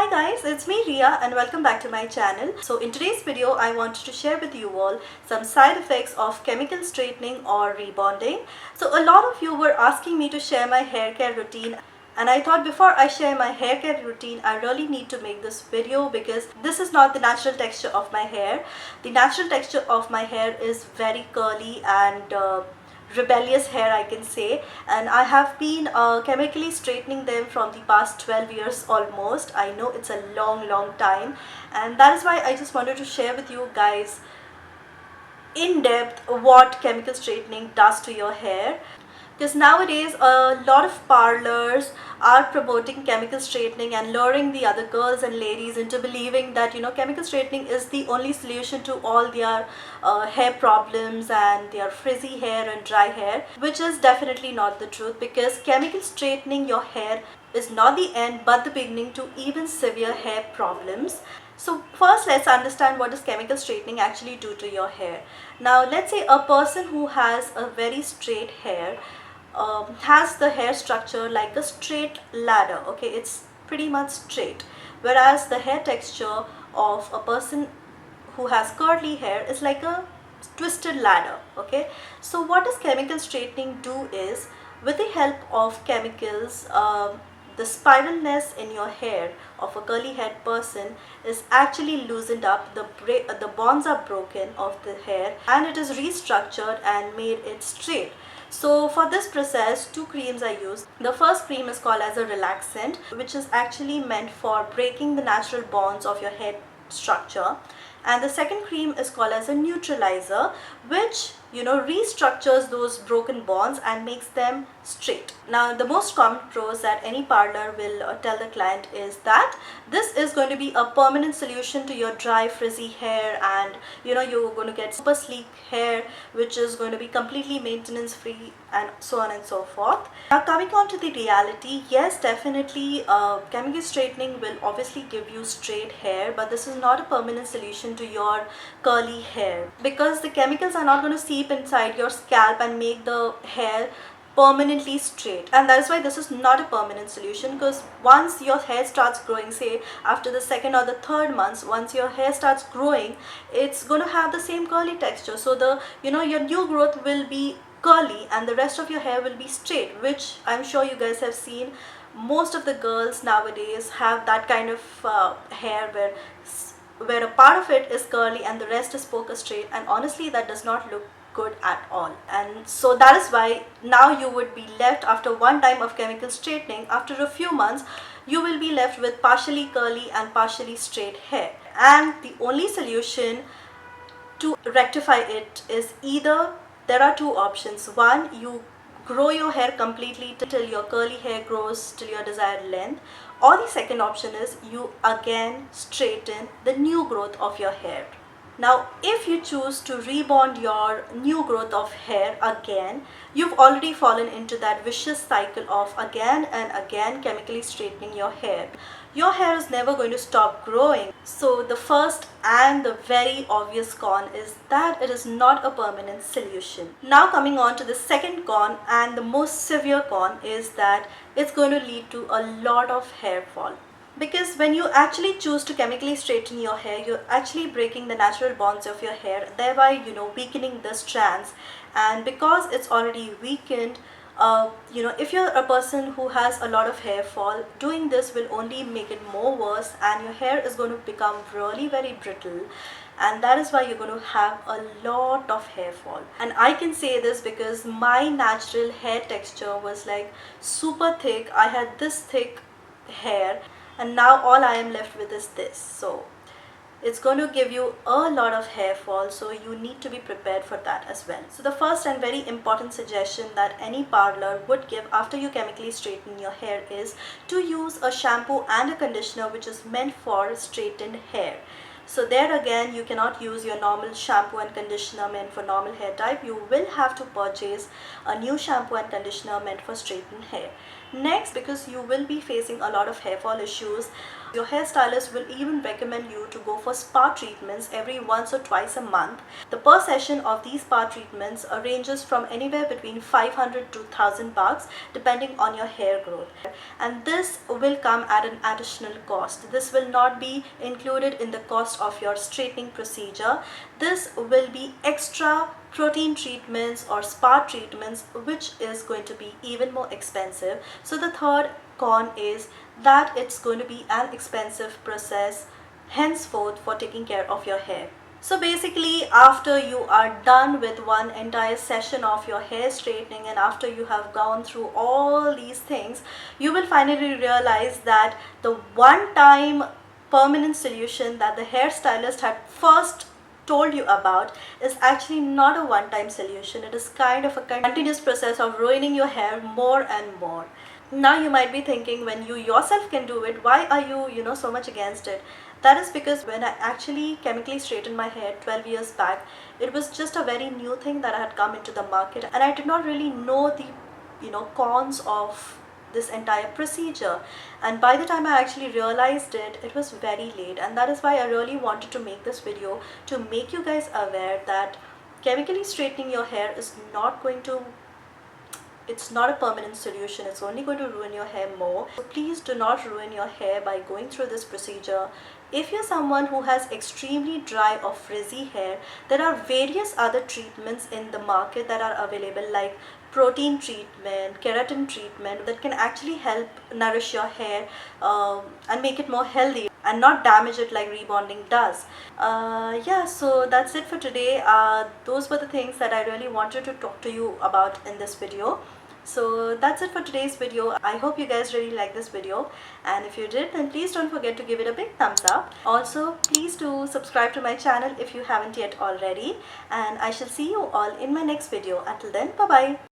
Hi guys, it's me Ria and welcome back to my channel. So in today's video I wanted to share with you all some side effects of chemical straightening or rebonding. So a lot of you were asking me to share my hair care routine, and I thought before I share my hair care routine I really need to make this video because this is not the natural texture of my hair. The natural texture of my hair is very curly and rebellious hair, I can say, and I have been chemically straightening them from the past 12 years almost. I know it's a long time, and that is why I just wanted to share with you guys in depth what chemical straightening does to your hair. Because nowadays a lot of parlors are promoting chemical straightening and luring the other girls and ladies into believing that chemical straightening is the only solution to all their hair problems and their frizzy hair and dry hair, which is definitely not the truth, because chemical straightening your hair is not the end but the beginning to even severe hair problems. So first let's understand what does chemical straightening actually do to your hair. Now let's say a person who has a very straight hair has the hair structure like a straight ladder. Okay, it's pretty much straight, whereas the hair texture of a person who has curly hair is like a twisted ladder. Okay, so what does chemical straightening do is, with the help of chemicals, the spiralness in your hair of a curly haired person is actually loosened up, the bonds are broken of the hair, and it is restructured and made it straight. So for this process, two creams I use. The first cream is called as a relaxant, which is actually meant for breaking the natural bonds of your hair structure, and the second cream is called as a neutralizer, which restructures those broken bonds and makes them straight. Now the most common pros that any parlor will tell the client is that this is going to be a permanent solution to your dry frizzy hair, and you're going to get super sleek hair which is going to be completely maintenance free, and so on and so forth. Now coming on to the reality, yes, definitely chemical straightening will obviously give you straight hair, but this is not a permanent solution to your curly hair, because the chemicals are not going to seep inside your scalp and make the hair permanently straight, and that is why this is not a permanent solution. Because once your hair starts growing, say after the second or the third months, once your hair starts growing, it's going to have the same curly texture, so the your new growth will be curly and the rest of your hair will be straight, which I'm sure you guys have seen. Most of the girls nowadays have that kind of hair where a part of it is curly and the rest is poker straight, and honestly that does not look good at all. And so that is why now you would be left, after one time of chemical straightening, after a few months you will be left with partially curly and partially straight hair, and the only solution to rectify it is either, there are two options. One, you grow your hair completely till your curly hair grows till your desired length, or the second option is you again straighten the new growth of your hair. Now if you choose to rebond your new growth of hair again, you've already fallen into that vicious cycle of again and again chemically straightening your hair. Your hair is never going to stop growing. So the first and the very obvious con is that it is not a permanent solution. Now coming on to the second con, and the most severe con, is that it's going to lead to a lot of hair fall. Because when you actually choose to chemically straighten your hair, you're actually breaking the natural bonds of your hair, thereby weakening the strands. And because it's already weakened, if you're a person who has a lot of hair fall, doing this will only make it more worse, and your hair is going to become really very brittle, and that is why you're going to have a lot of hair fall. And I can say this because my natural hair texture was like super thick. I had this thick hair, and now all I am left with is this. So it's going to give you a lot of hair fall, so you need to be prepared for that as well. So the first and very important suggestion that any parlor would give after you chemically straighten your hair is to use a shampoo and a conditioner which is meant for straightened hair. So there again, you cannot use your normal shampoo and conditioner meant for normal hair type. You will have to purchase a new shampoo and conditioner meant for straightened hair. Next, because you will be facing a lot of hair fall issues, Your hairstylist will even recommend you to go for spa treatments every once or twice a month. The per session of these spa treatments ranges from anywhere between 500 to 1000 bucks depending on your hair growth. And this will come at an additional cost. This will not be included in the cost of your straightening procedure. This will be extra protein treatments or spa treatments, which is going to be even more expensive. So the third con is that it's going to be an expensive process henceforth for taking care of your hair. So basically, after you are done with one entire session of your hair straightening and after you have gone through all these things, you will finally realize that the one time permanent solution that the hairstylist had first told you about is actually not a one-time solution. It is kind of a continuous process of ruining your hair more and more. Now you might be thinking, when you yourself can do it, why are you so much against it? That is because when I actually chemically straightened my hair 12 years back, it was just a very new thing that had come into the market, and I did not really know the cons of this entire procedure. And by the time I actually realized it, it was very late. And that is why I really wanted to make this video, to make you guys aware that chemically straightening your hair is not going to, it's not a permanent solution. It's only going to ruin your hair more. So please do not ruin your hair by going through this procedure. If you're someone who has extremely dry or frizzy hair, there are various other treatments in the market that are available, like protein treatment, keratin treatment, that can actually help nourish your hair and make it more healthy and not damage it like rebonding does. Yeah, so that's it for today. Those were the things that I really wanted to talk to you about in this video. So that's it for today's video. I hope you guys really liked this video, and if you did, then please don't forget to give it a big thumbs up. Also, please do subscribe to my channel if you haven't yet already, and I shall see you all in my next video. Until then, bye bye.